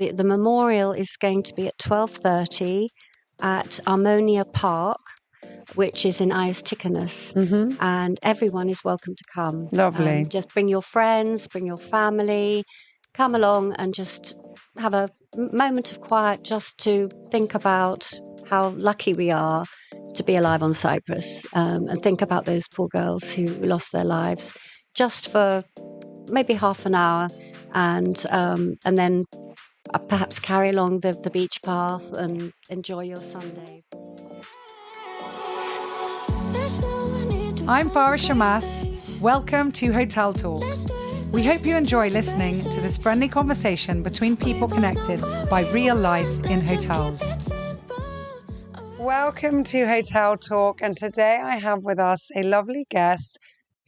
the memorial is going to be at 12:30 at Armonia Park, which is in Aeostikanos, and everyone is welcome to come. Lovely. Just bring your friends, bring your family, come along and just have a moment of quiet just to think about how lucky we are to be alive on Cyprus, and think about those poor girls who lost their lives just for maybe half an hour, and then perhaps carry along the beach path and enjoy your Sunday. I'm Farah Shamas. Welcome to Hotel Talk. We hope you enjoy listening to this friendly conversation between people connected by real life in hotels. Welcome to Hotel Talk, and today I have with us a lovely guest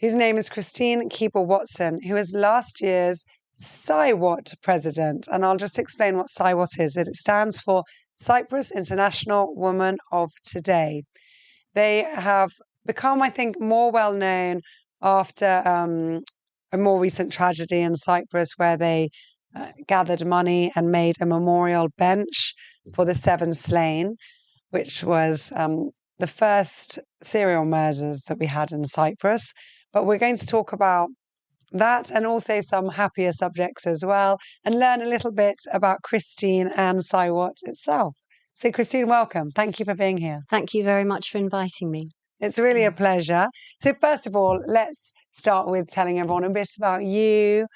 whose name is Christine Keeble Watson, who is last year's CIWOT president. And I'll just explain what CIWOT is. It stands for Cyprus International Women of Today. They have become, I think, more well known after a more recent tragedy in Cyprus where they gathered money and made a memorial bench for the 7 slain, which was the first serial murders that we had in Cyprus. But we're going to talk about that and also some happier subjects as well, and learn a little bit about Christine and CIWOT itself. So Christine, welcome. Thank you for being here. Thank you very much for inviting me. It's really a pleasure. So first of all, let's start with telling everyone a bit about you.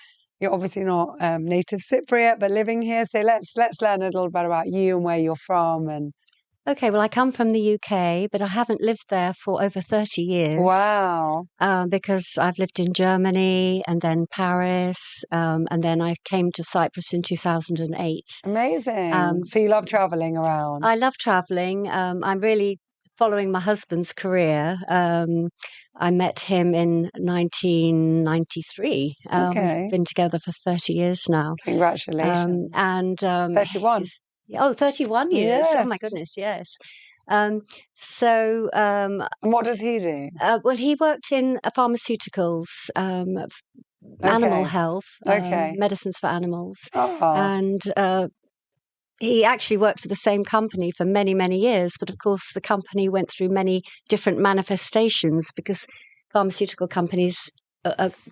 You're obviously not native Cypriot, but living here. So let's learn a little bit about you and where you're from. And okay, well, I come from the UK, but I haven't lived there for over 30 years. Wow. Because I've lived in Germany and then Paris, and then I came to Cyprus in 2008. Amazing. So you love traveling around? I love traveling. I'm really following my husband's career. I met him in 1993. Okay. We've been together for 30 years now. Congratulations. 31. 31 years. Yes. Oh my goodness, yes. And what does he do? Well, he worked in pharmaceuticals, animal health, medicines for animals. Oh. And he actually worked for the same company for many, many years. But of course, the company went through many different manifestations because pharmaceutical companies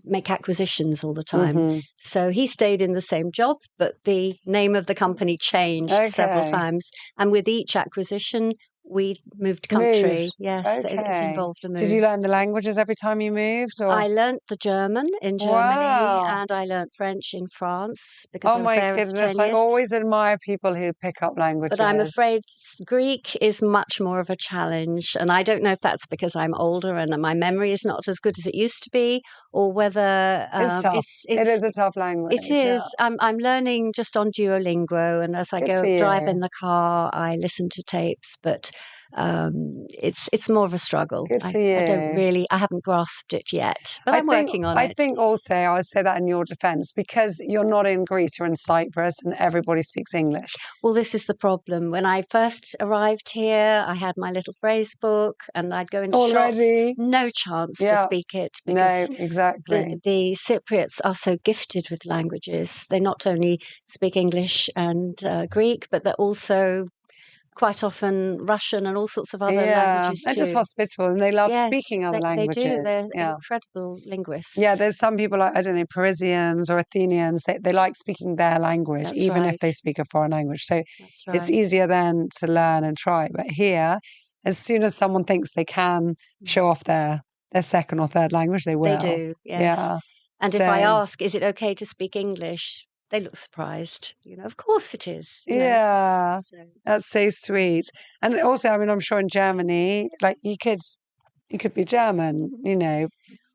make acquisitions all the time. So he stayed in the same job, but the name of the company changed several times. And with each acquisition, we moved country. Yes, it involved a move. Did you learn the languages every time you moved? Or? I learnt the German in Germany, and I learnt French in France because I was there for 10 years. I always admire people who pick up languages. But I'm afraid Greek is much more of a challenge, and I don't know if that's because I'm older and my memory is not as good as it used to be, or whether it's tough. It is a tough language. It is. Yeah. I'm learning just on Duolingo, and as I drive in the car, I listen to tapes, but it's more of a struggle. Good for you. I haven't grasped it yet, but I'm working on it. I think also, I would say that in your defense, because you're not in Greece, you're in Cyprus and everybody speaks English. Well, this is the problem. When I first arrived here, I had my little phrase book and I'd go into shops. No chance to speak it. Because exactly. The Cypriots are so gifted with languages. They not only speak English and Greek, but they're also quite often Russian and all sorts of other languages too. They're just hospitable and they love speaking other languages. They do. They're incredible linguists. Yeah, there's some people like, I don't know, Parisians or Athenians, they like speaking their language, if they speak a foreign language. So it's easier then to learn and try. But here, as soon as someone thinks they can show off their second or third language, they will. They do, yes. Yeah. And if I ask, is it okay to speak English? They look surprised. Of course it is. Yeah, that's so sweet. And also, I mean, I'm sure in Germany, like you could be German,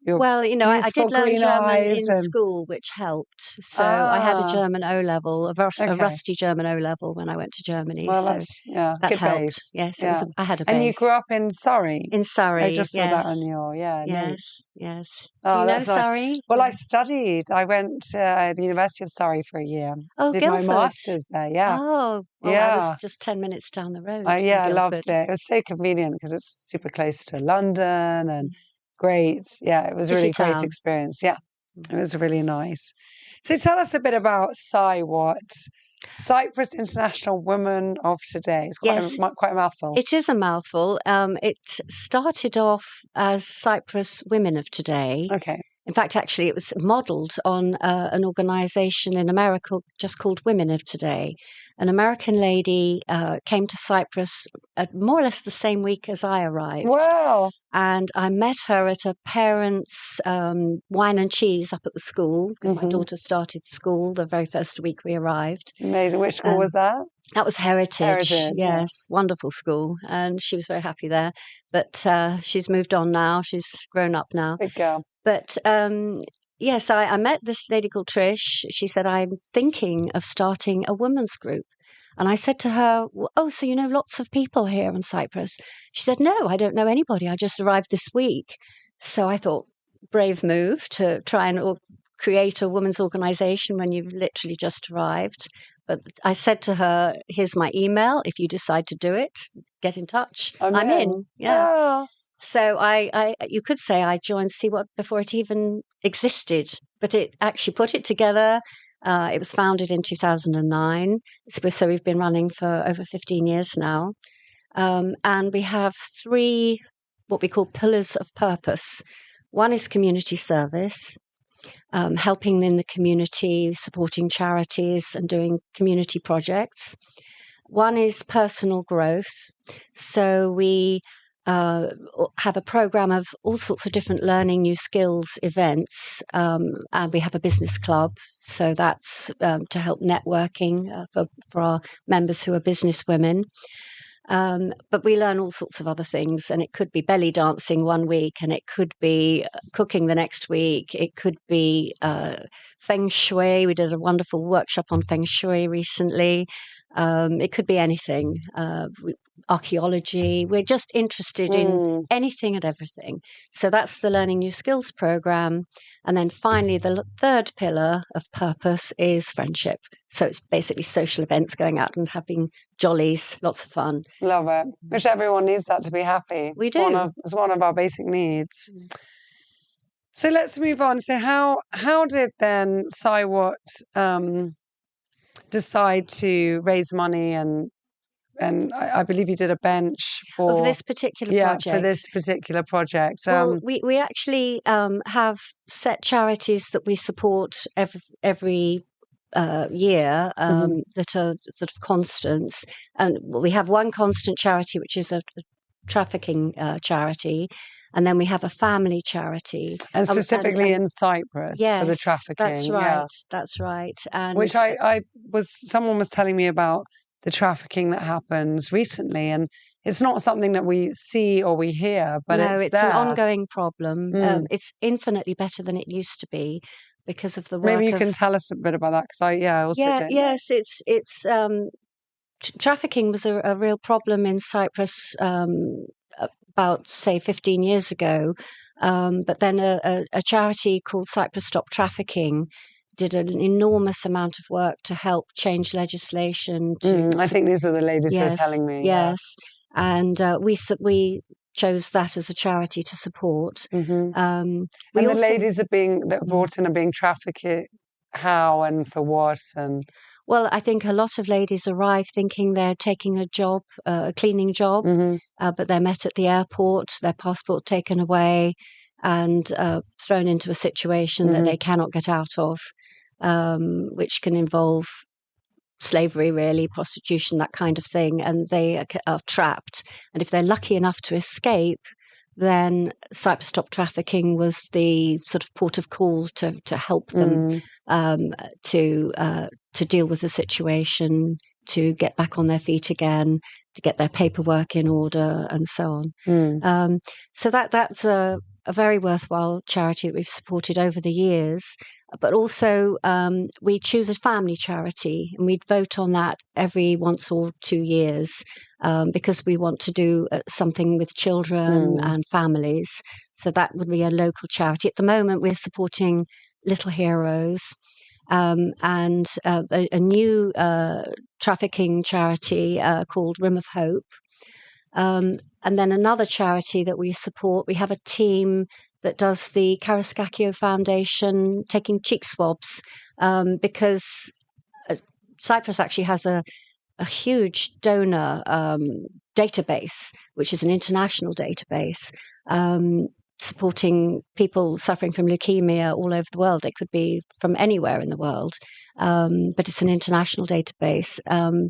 Well, I did learn German in school, which helped. So I had a German O-level, a rusty German O-level when I went to Germany. Well, so that good helped. base. Yes, I had a base. And you grew up in Surrey? In Surrey, I just saw that on your, Yes. Do you know Surrey? Well, I studied. I went to the University of Surrey for a year. Oh, did Guildford. my master's there, Oh, well, I was just 10 minutes down the road. I loved it. It was so convenient because it's super close to London and great. Yeah, it was a really great experience. Yeah, it was really nice. So tell us a bit about CIWOT. Cyprus International Women of Today. It's Yes, quite a mouthful. it is a mouthful. It started off as Cyprus Women of Today. Okay. In fact, actually, it was modelled on an organisation in America just called Women of Today. An American lady came to Cyprus at more or less the same week as I arrived. Wow. And I met her at a parents' wine and cheese up at the school, because my daughter started school the very first week we arrived. Amazing. Which school was that? That was Heritage. Heritage, Yes, wonderful school. And she was very happy there. But she's moved on now. She's grown up now. Big girl. But yes, I met this lady called Trish. She said, I'm thinking of starting a women's group. And I said to her, oh, so you know lots of people here in Cyprus? She said, no, I don't know anybody. I just arrived this week. So I thought, brave move to try and create a women's organisation when you've literally just arrived. But I said to her, here's my email. If you decide to do it, get in touch. I'm in. Yeah. Oh. So you could say I joined CIWOT before it even existed, but it actually put it together. It was founded in 2009. So we've been running for over 15 years now. And we have three, what we call pillars of purpose. One is community service, helping in the community, supporting charities and doing community projects. One is personal growth. So we have a program of all sorts of different learning new skills events, and we have a business club. So that's to help networking for our members who are business women. But we learn all sorts of other things, and it could be belly dancing one week, and it could be cooking the next week. It could be feng shui. We did a wonderful workshop on feng shui recently. It could be anything. Archaeology. We're just interested in anything and everything. So that's the Learning New Skills program. And then finally, the third pillar of purpose is friendship. So it's basically social events, going out and having jollies, lots of fun. Love it. Which everyone needs that to be happy. We do. It's one of our basic needs. So let's move on. So how did then CIWOT decide to raise money and I believe you did a bench for this particular project. Yeah, for this particular project. Well, we actually have set charities that we support every year that are sort of constants. And we have one constant charity, which is a trafficking charity. And then we have a family charity. And specifically in Cyprus for the trafficking. That's right. Yeah. That's right. And which someone was telling me about the trafficking that happens recently, and it's not something that we see or we hear, but it's an ongoing problem. It's infinitely better than it used to be because of the work. Maybe you can tell us a bit about that, because I also don't. Yes, it's trafficking was a real problem in Cyprus about, say, 15 years ago. But then a charity called Cyprus Stop Trafficking did an enormous amount of work to help change legislation. I think these were the ladies who were telling me. Yes, and we chose that as a charity to support. And the ladies that brought in are being trafficked. How and for what? And well, I think a lot of ladies arrive thinking they're taking a job, a cleaning job, but they're met at the airport, their passport taken away, and thrown into a situation that they cannot get out of, which can involve slavery, really, prostitution, that kind of thing. And they are trapped. And if they're lucky enough to escape, then Cyprus Stop Trafficking was the sort of port of call to help them to deal with the situation, to get back on their feet again, to get their paperwork in order, and so on. So that's a very worthwhile charity that we've supported over the years. But also we choose a family charity, and we'd vote on that every once or 2 years because we want to do something with children and families. So that would be a local charity. At the moment, we're supporting Little Heroes and a new trafficking charity called Rim of Hope. And then another charity that we support, we have a team that does the Karaiskakio Foundation taking cheek swabs because Cyprus actually has a huge donor database, which is an international database, supporting people suffering from leukemia all over the world. It could be from anywhere in the world, but it's an international database,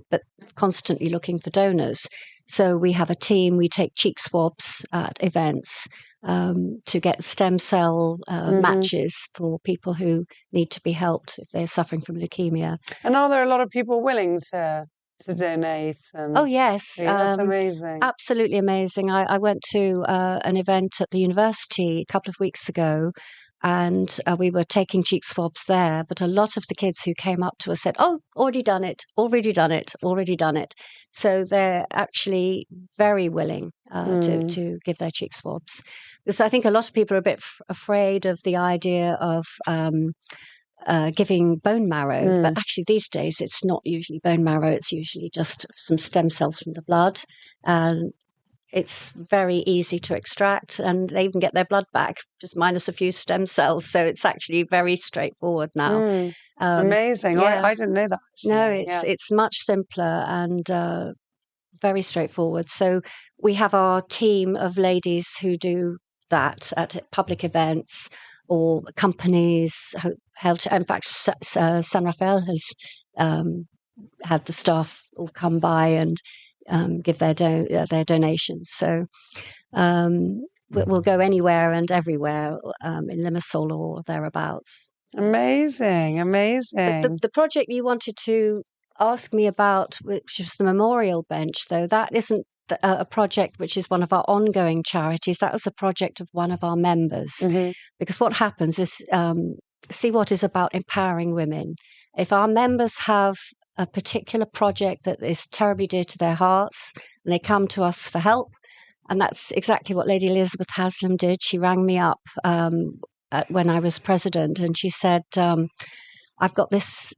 but constantly looking for donors. So we have a team, we take cheek swabs at events to get stem cell matches for people who need to be helped if they're suffering from leukemia. And are there a lot of people willing to donate? Oh, yes. That's amazing. Absolutely amazing. I went to an event at the university a couple of weeks ago, and we were taking cheek swabs there. But a lot of the kids who came up to us said, "Oh, already done it, already done it, already done it." So they're actually very willing to give their cheek swabs. Because I think a lot of people are a bit afraid of the idea of giving bone marrow, but actually these days it's not usually bone marrow, it's usually just some stem cells from the blood. And it's very easy to extract, and they even get their blood back, just minus a few stem cells. So it's actually very straightforward now. Amazing. Yeah. I didn't know that. Actually. No, it's much simpler and very straightforward. So we have our team of ladies who do that at public events or companies. In fact, San Rafael has had the staff all come by and give their donations. So we'll go anywhere and everywhere in Limassol or thereabouts. Amazing. But the project you wanted to ask me about, which was the memorial bench, though, that isn't a project which is one of our ongoing charities. That was a project of one of our members. Because what happens is CIWOT is about empowering women. If our members have a particular project that is terribly dear to their hearts and they come to us for help, and that's exactly what Lady Elizabeth Haslam did. She rang me up when I was president, and she said, I've got this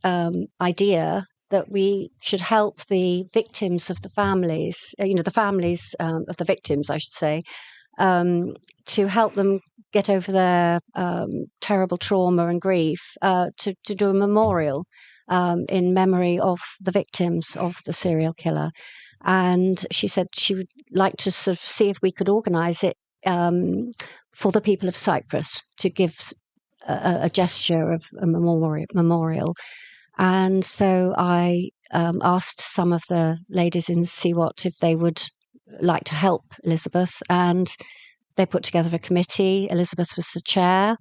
idea that we should help the victims of the families, the families of the victims, I should say, to help them get over their terrible trauma and grief, to do a memorial in memory of the victims of the serial killer. And she said she would like to sort of see if we could organise it for the people of Cyprus, to give a gesture of a memorial. And so I asked some of the ladies in CIWOT if they would like to help Elizabeth, and they put together a committee. Elizabeth was the chair,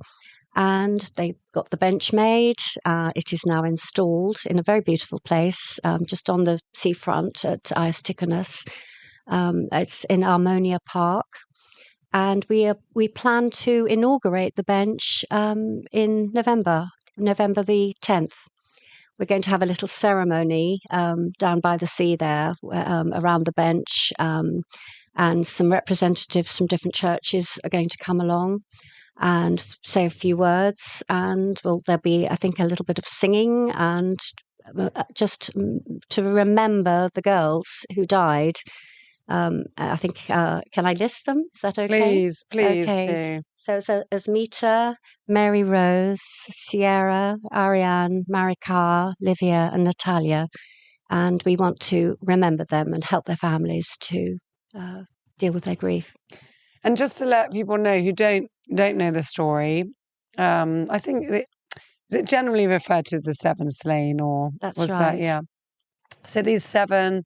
and they got the bench made. It is now installed in a very beautiful place, just on the seafront at Iastikonos. It's in Armonia Park. And we plan to inaugurate the bench in November the 10th. We're going to have a little ceremony down by the sea there, around the bench, and some representatives from different churches are going to come along and say a few words. And there'll be, I think, a little bit of singing, and just to remember the girls who died. I think, can I list them? Is that okay? Please okay. do. So Asmita, Mary Rose, Sierra, Ariane, Marika, Livia, and Natalia. And we want to remember them and help their families to deal with their grief. And just to let people know who don't know the story, I think is it generally referred to as the 7 slain, or that's was right. that, yeah. So these 7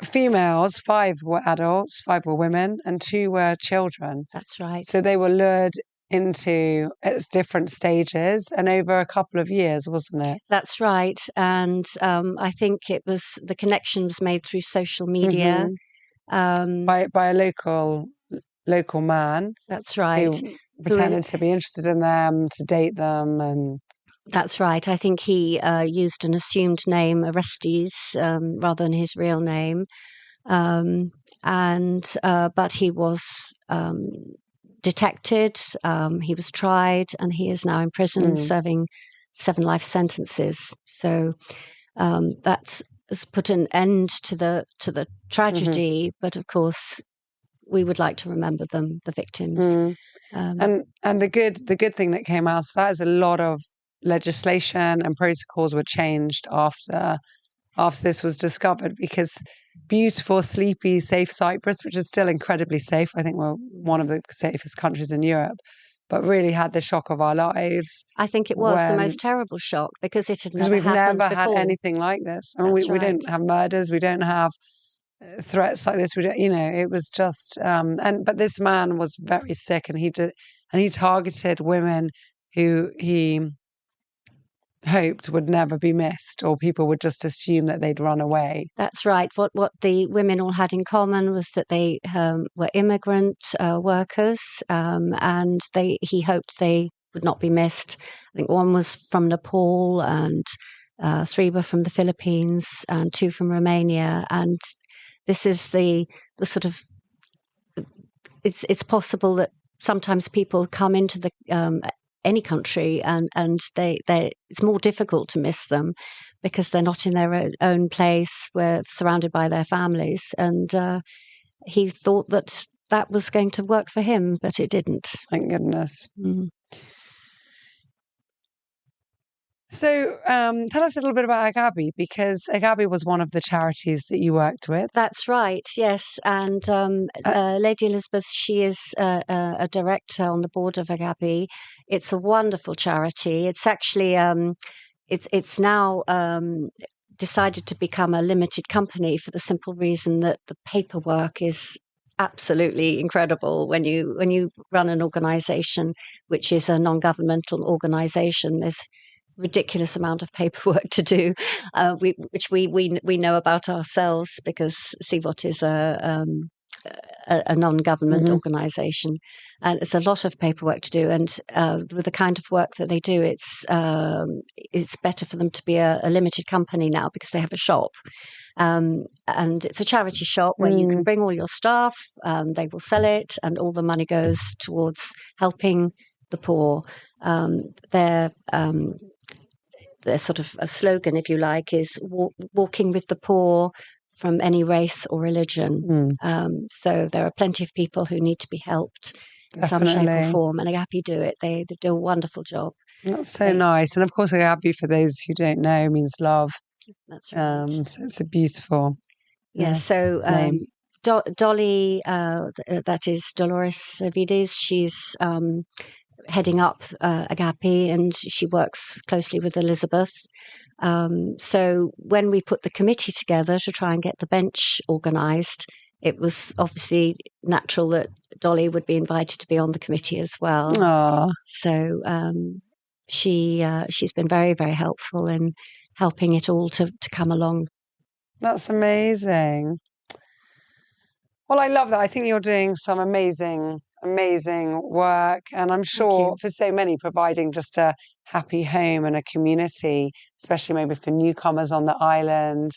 females, 5 were adults, 5 were women, and 2 were children. That's right. So they were lured into its different stages and over a couple of years, wasn't it? That's right. And I think the connection was made through social media. By a local man. That's right. Who pretended to be interested in them, to date them, and that's right. I think he used an assumed name, Orestes, rather than his real name. But he was detected, he was tried, and he is now in prison serving 7 life sentences. So that has put an end to the tragedy. But of course, we would like to remember them, the victims. And the good thing that came out of that is a lot of legislation and protocols were changed after this was discovered, because beautiful, sleepy, safe Cyprus, which is still incredibly safe. I think we're one of the safest countries in Europe, but really had the shock of our lives. I think it was the most terrible shock because it had never we've happened never before. had anything like this. I mean, That's we right. don't have murders, we don't have threats like this. We don't, it was just, but this man was very sick, and he targeted women who he hoped would never be missed, or people would just assume that they'd run away. That's right. What the women all had in common was that they were immigrant workers, and he hoped they would not be missed. I think one was from Nepal, and 3 were from the Philippines, and 2 from Romania. And this is the sort of, it's possible that sometimes people come into the any country, and they it's more difficult to miss them because they're not in their own place. We're surrounded by their families, and he thought that was going to work for him, but it didn't. Thank goodness. So tell us a little bit about Agabi, because Agabi was one of the charities that you worked with. That's right, yes. And Lady Elizabeth, she is a director on the board of Agabi. It's a wonderful charity. It's actually, it's now decided to become a limited company for the simple reason that the paperwork is absolutely incredible when you run an organization which is a non-governmental organization. There's ridiculous amount of paperwork to do, which we know about ourselves because CIWOT is a non-government organisation, and it's a lot of paperwork to do. And with the kind of work that they do, it's better for them to be a limited company now because they have a shop. And it's a charity shop where you can bring all your stuff, they will sell it, and all the money goes towards helping the poor. Their sort of a slogan, if you like, is walking with the poor from any race or religion. So there are plenty of people who need to be helped in some shape or form, and Agapi do it. They do a wonderful job. That's so nice. And of course, Agapi, for those who don't know, means love. That's right. So it's a beautiful So name. Dolly, that is Dolores Vides, she's heading up Agapi, and she works closely with Elizabeth. So when we put the committee together to try and get the bench organised, it was obviously natural that Dolly would be invited to be on the committee as well. Aww. So she's been very, very helpful in helping it all to come along. That's amazing. Well, I love that. I think you're doing some amazing work, and I'm sure for so many, providing just a happy home and a community, especially maybe for newcomers on the island.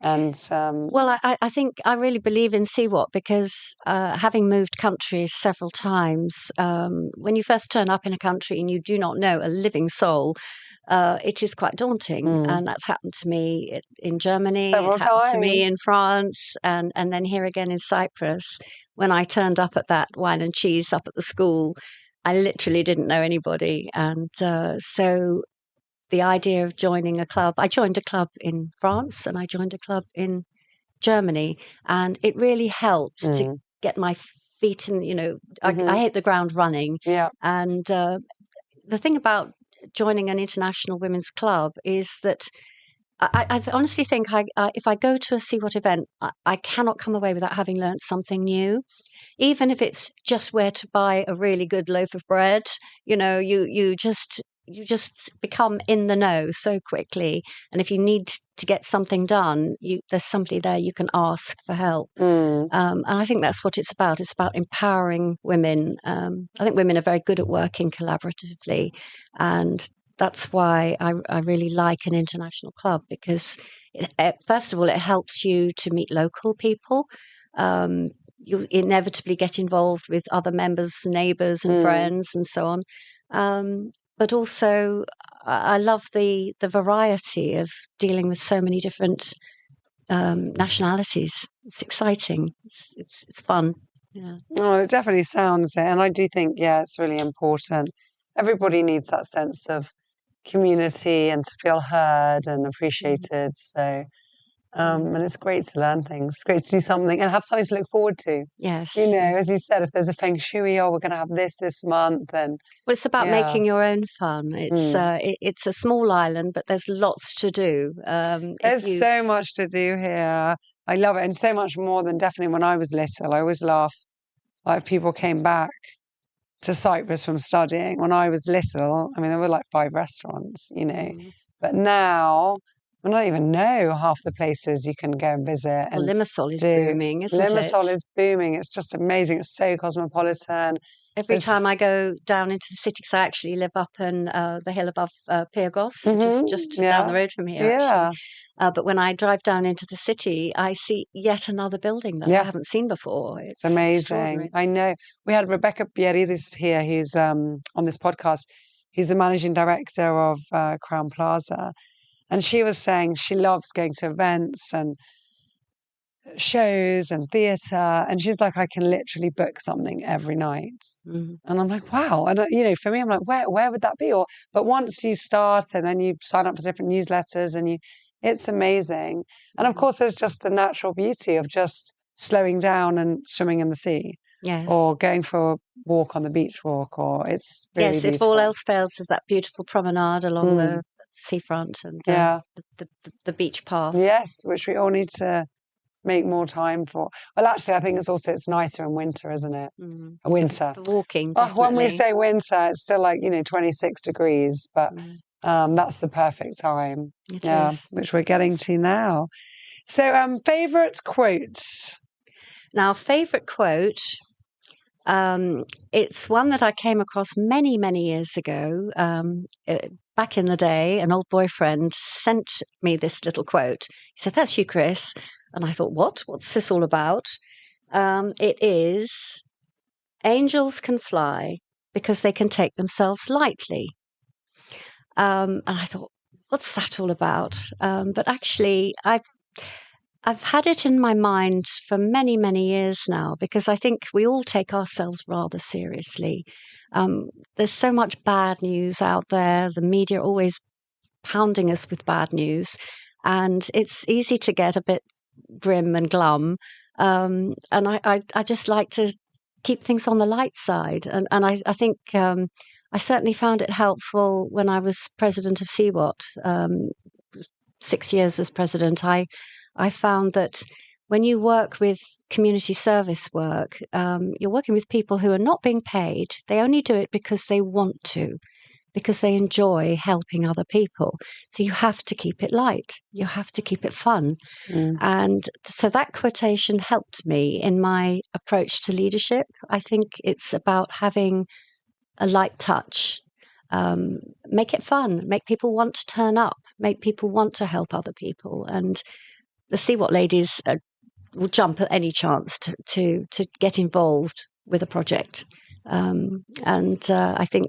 And well, I think I really believe in CIWOT because having moved countries several times, when you first turn up in a country and you do not know a living soul, it is quite daunting. And that's happened to me in Germany. Several it happened times. to me in France, and then here again in Cyprus. When I turned up at that wine and cheese up at the school, I literally didn't know anybody. And so the idea of joining a club, I joined a club in France and I joined a club in Germany, and it really helped to get my feet in, I hit the ground running. Yeah. And the thing about joining an international women's club is that I honestly think if I go to a CIWOT event, I cannot come away without having learned something new. Even if it's just where to buy a really good loaf of bread, you just become in the know so quickly. And if you need to get something done, there's somebody there you can ask for help. And I think that's what it's about. It's about empowering women. I think women are very good at working collaboratively. And that's why I really like an international club, because first of all, it helps you to meet local people. You inevitably get involved with other members, neighbours and friends and so on. But also, I love the variety of dealing with so many different nationalities. It's exciting. It's fun. Yeah. Oh, it definitely sounds it. And I do think, it's really important. Everybody needs that sense of community and to feel heard and appreciated. So, and it's great to learn things. It's great to do something and have something to look forward to. Yes. You know, as you said, if there's a feng shui, we're going to have this month, and well, it's about making your own fun. It's a small island, but there's lots to do. There's so much to do here. I love it, and so much more than definitely when I was little. I always laugh, like people came back to Cyprus from studying. When I was little, I mean, there were like 5 restaurants, you know, but now I don't even know half the places you can go and visit. Well, Limassol is booming, isn't it? Limassol is booming. It's just amazing. It's so cosmopolitan. Every time I go down into the city, because I actually live up in the hill above Pyrgos, just down the road from here, actually. But when I drive down into the city, I see yet another building that I haven't seen before. It's amazing. I know. We had Rebecca Pieridis here, who's on this podcast. He's the managing director of Crown Plaza. And she was saying she loves going to events and shows and theatre. And she's like, I can literally book something every night. And I'm like, wow. And, you know, for me, I'm like, where would that be? But once you start and then you sign up for different newsletters and it's amazing. And of course, there's just the natural beauty of just slowing down and swimming in the sea. Yes. Or going for a walk on the beach walk, or it's really yes, beautiful. If all else fails, there's that beautiful promenade along the seafront and the beach path. Yes, which we all need to make more time for. Well, actually, I think it's nicer in winter, isn't it? Winter. For walking, definitely. When we say winter, it's still like, 26 degrees, but that's the perfect time. It is. Which we're getting to now. So, favourite quotes? Now, favourite quote, it's one that I came across many, many years ago. Back in the day, an old boyfriend sent me this little quote. He said, "That's you, Chris." And I thought, what? What's this all about? It is, angels can fly because they can take themselves lightly. And I thought, what's that all about? But actually, I've had it in my mind for many, many years now, because I think we all take ourselves rather seriously. There's so much bad news out there. The media are always pounding us with bad news, and it's easy to get a bit grim and glum. And I just like to keep things on the light side. And I think I certainly found it helpful when I was president of CIWOT, 6 years as president. I found that when you work with community service work, you're working with people who are not being paid. They only do it because they want to, because they enjoy helping other people. So you have to keep it light. You have to keep it fun. And so that quotation helped me in my approach to leadership. I think it's about having a light touch. Make it fun. Make people want to turn up. Make people want to help other people. And the CIWOT ladies will jump at any chance to get involved with a project. I think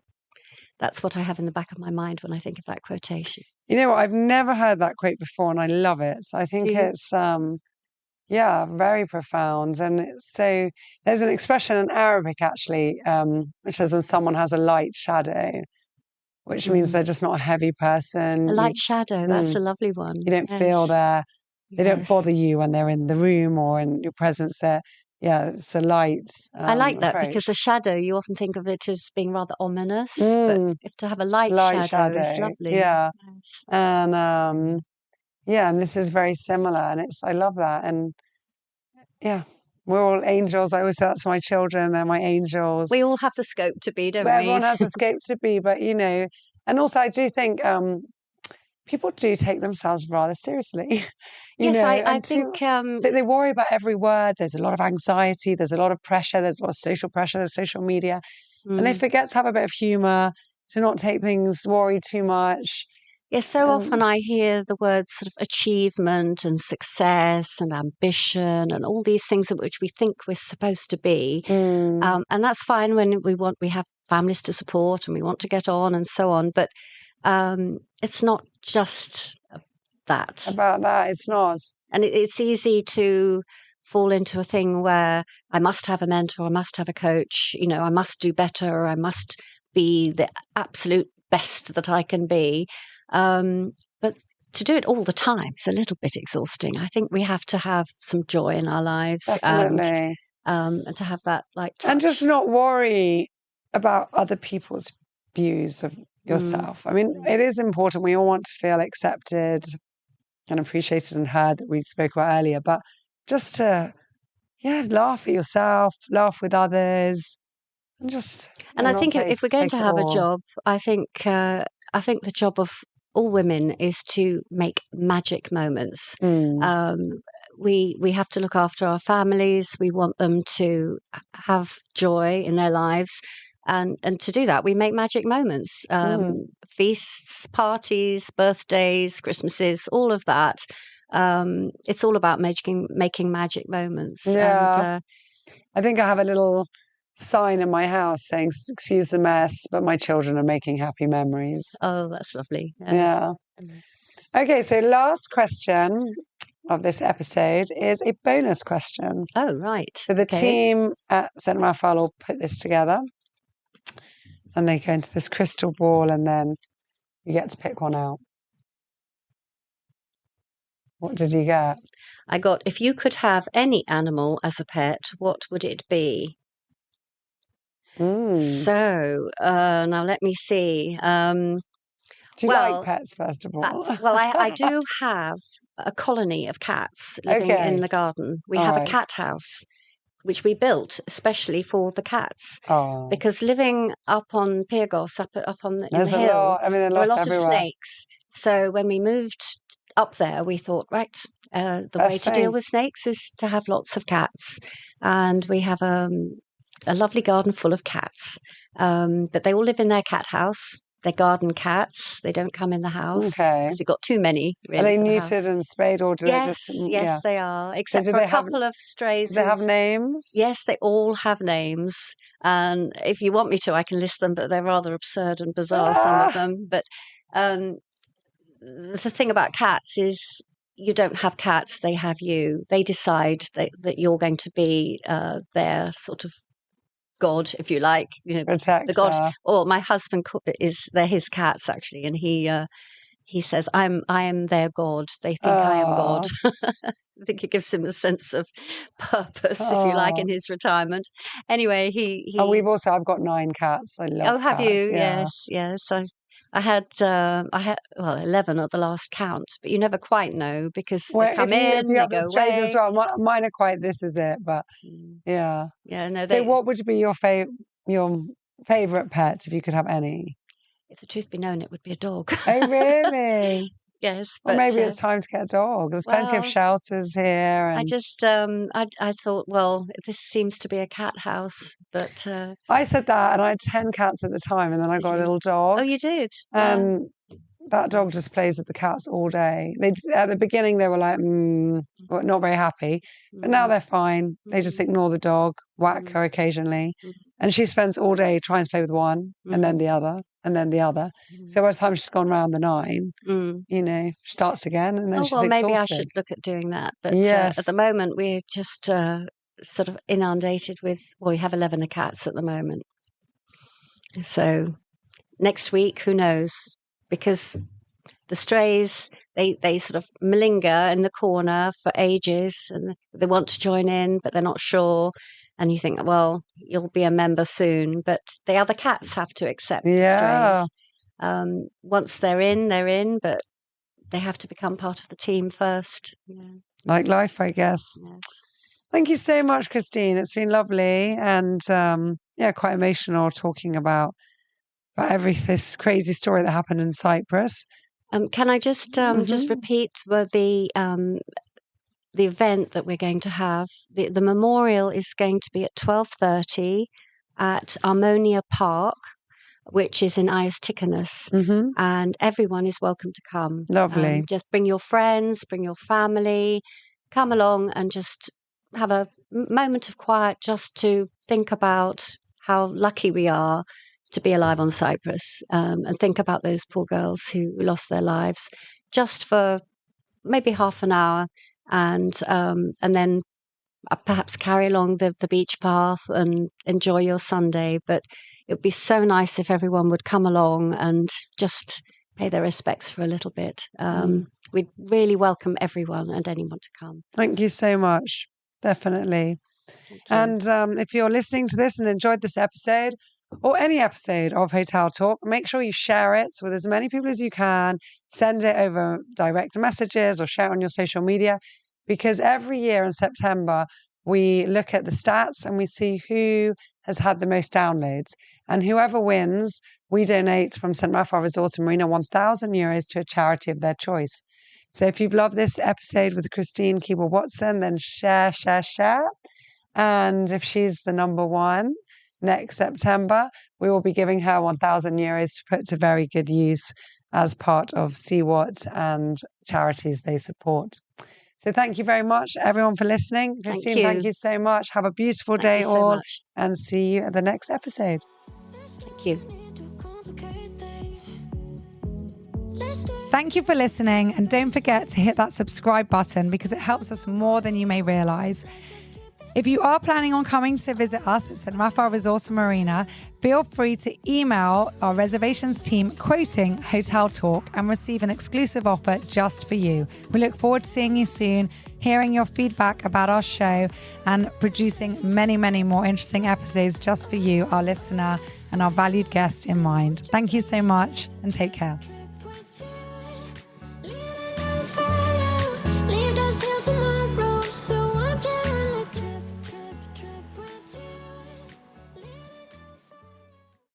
that's what I have in the back of my mind when I think of that quotation. You know what? I've never heard that quote before, and I love it. I think it's, very profound. And so there's an expression in Arabic, actually, which says when someone has a light shadow, which means they're just not a heavy person. A light shadow, that's a lovely one. You don't feel they don't bother you when they're in the room or in your presence there. Yeah, it's a light. I like that approach. because a shadow, you often think of it as being rather ominous, but if to have a light shadow is lovely. Yeah. Yes. And and this is very similar, and I love that. And yeah, we're all angels. I always say that to my children, they're my angels. We all have the scope to be, don't we? Everyone has the scope to be, but and also I do think people do take themselves rather seriously. I think they worry about every word. There's a lot of anxiety. There's a lot of pressure. There's a lot of social pressure. There's social media. And they forget to have a bit of humour, to not take things, worry too much. Yes, so often I hear the words sort of achievement and success and ambition and all these things at which we think we're supposed to be. And that's fine when we have families to support and we want to get on and so on. But it's not just that. About that, it's not. And it's easy to fall into a thing where I must have a mentor, I must have a coach, I must do better, I must be the absolute best that I can be. But to do it all the time, it's a little bit exhausting. I think we have to have some joy in our lives, Definitely. and to have that touch. And just not worry about other people's views of yourself. I mean, it is important. We all want to feel accepted and appreciated and heard, that we spoke about earlier, but just to, laugh at yourself, laugh with others, and just. And I think if we're going to have a job, I think the job of all women is to make magic moments. We have to look after our families. We want them to have joy in their lives. And to do that, we make magic moments, feasts, parties, birthdays, Christmases, all of that. It's all about making magic moments. Yeah. And, I think I have a little sign in my house saying, "Excuse the mess, but my children are making happy memories." oh, that's lovely. Yes. Yeah. Okay, so last question of this episode is a bonus question. Oh, right. So the team at St. Raphael will put this together, and they go into this crystal ball, and then you get to pick one out. What did you get? I got, if you could have any animal as a pet, what would it be? So now let me see. Do you like pets, first of all? I do have a colony of cats living in the garden. We have a cat house, which we built especially for the cats. Because living up on Pyrgos, up in the hill, there are a lot of snakes. So when we moved up there, we thought, the way to deal with snakes is to have lots of cats. And we have a lovely garden full of cats. But they all live in their cat house. They're garden cats. They don't come in the house. Because we've got too many. Really, are they neutered and spayed, or do they just? Yes, they are. Except for a couple of strays. Do they have names? Yes, they all have names. And if you want me to, I can list them, but they're rather absurd and bizarre, some of them. But the thing about cats is you don't have cats, they have you. They decide that you're going to be their sort of God, if you like, Protector. The God. Or my husband they're his cats actually, and he says I am their God. They think I am God. I think it gives him a sense of purpose, if you like, in his retirement. Anyway, he. I've got 9 cats. I love. Oh, have cats. you? Yeah. Yes. I had 11 at the last count, but you never quite know because they come in, they go away. As well. Mine are quite. This is it, but yeah. No. So, what would be your favorite pet if you could have any? If the truth be known, it would be a dog. Oh, really? Yes, but maybe it's time to get a dog. There's plenty of shelters here. And... I just, I thought, well, this seems to be a cat house, but I said that, and I had 10 cats at the time, and then I got a little dog. Oh, you did? And that dog just plays with the cats all day. At the beginning, they were like, not very happy, but now they're fine. They just ignore the dog, whack her occasionally, and she spends all day trying to play with one, and then the other. And then the other. So by the time she's gone round the 9, she starts again, and then she's exhausted. Maybe I should look at doing that. But at the moment, we're just sort of inundated with. Well, we have 11 cats at the moment. So next week, who knows? Because the strays, they sort of malinger in the corner for ages, and they want to join in, but they're not sure. And you think, well, you'll be a member soon, but the other cats have to accept the strays. Once they're in, but they have to become part of the team first. Yeah. Like life, I guess. Yes. Thank you so much, Christine. It's been lovely and quite emotional talking about this crazy story that happened in Cyprus. Can I just repeat the event that we're going to have? The memorial is going to be at 12:30 at Armonia Park, which is in Iastikonis, and everyone is welcome to come. Lovely. Just bring your friends, bring your family, come along and just have a moment of quiet just to think about how lucky we are to be alive on Cyprus, and think about those poor girls who lost their lives just for maybe half an hour. And then perhaps carry along the beach path and enjoy your Sunday. But it would be so nice if everyone would come along and just pay their respects for a little bit. We'd really welcome everyone and anyone to come. Thank you so much. Definitely. And if you're listening to this and enjoyed this episode or any episode of Hotel Talk, make sure you share it with as many people as you can. Send it over direct messages or share it on your social media, because every year in September, we look at the stats and we see who has had the most downloads. And whoever wins, we donate from St. Raphael Resort and Marina €1,000 to a charity of their choice. So if you've loved this episode with Christine Keeble Watson, then share. And if she's the number one next September, we will be giving her €1,000 to put to very good use as part of CIWOT and charities they support. So thank you very much, everyone, for listening. Christine, thank you so much. Have a beautiful day all, and see you at the next episode. Thank you. Thank you for listening, and don't forget to hit that subscribe button because it helps us more than you may realize. If you are planning on coming to visit us at St. Raphael Resort and Marina, feel free to email our reservations team quoting Hotel Talk and receive an exclusive offer just for you. We look forward to seeing you soon, hearing your feedback about our show, and producing many, many more interesting episodes just for you, our listener, and our valued guest in mind. Thank you so much, and take care.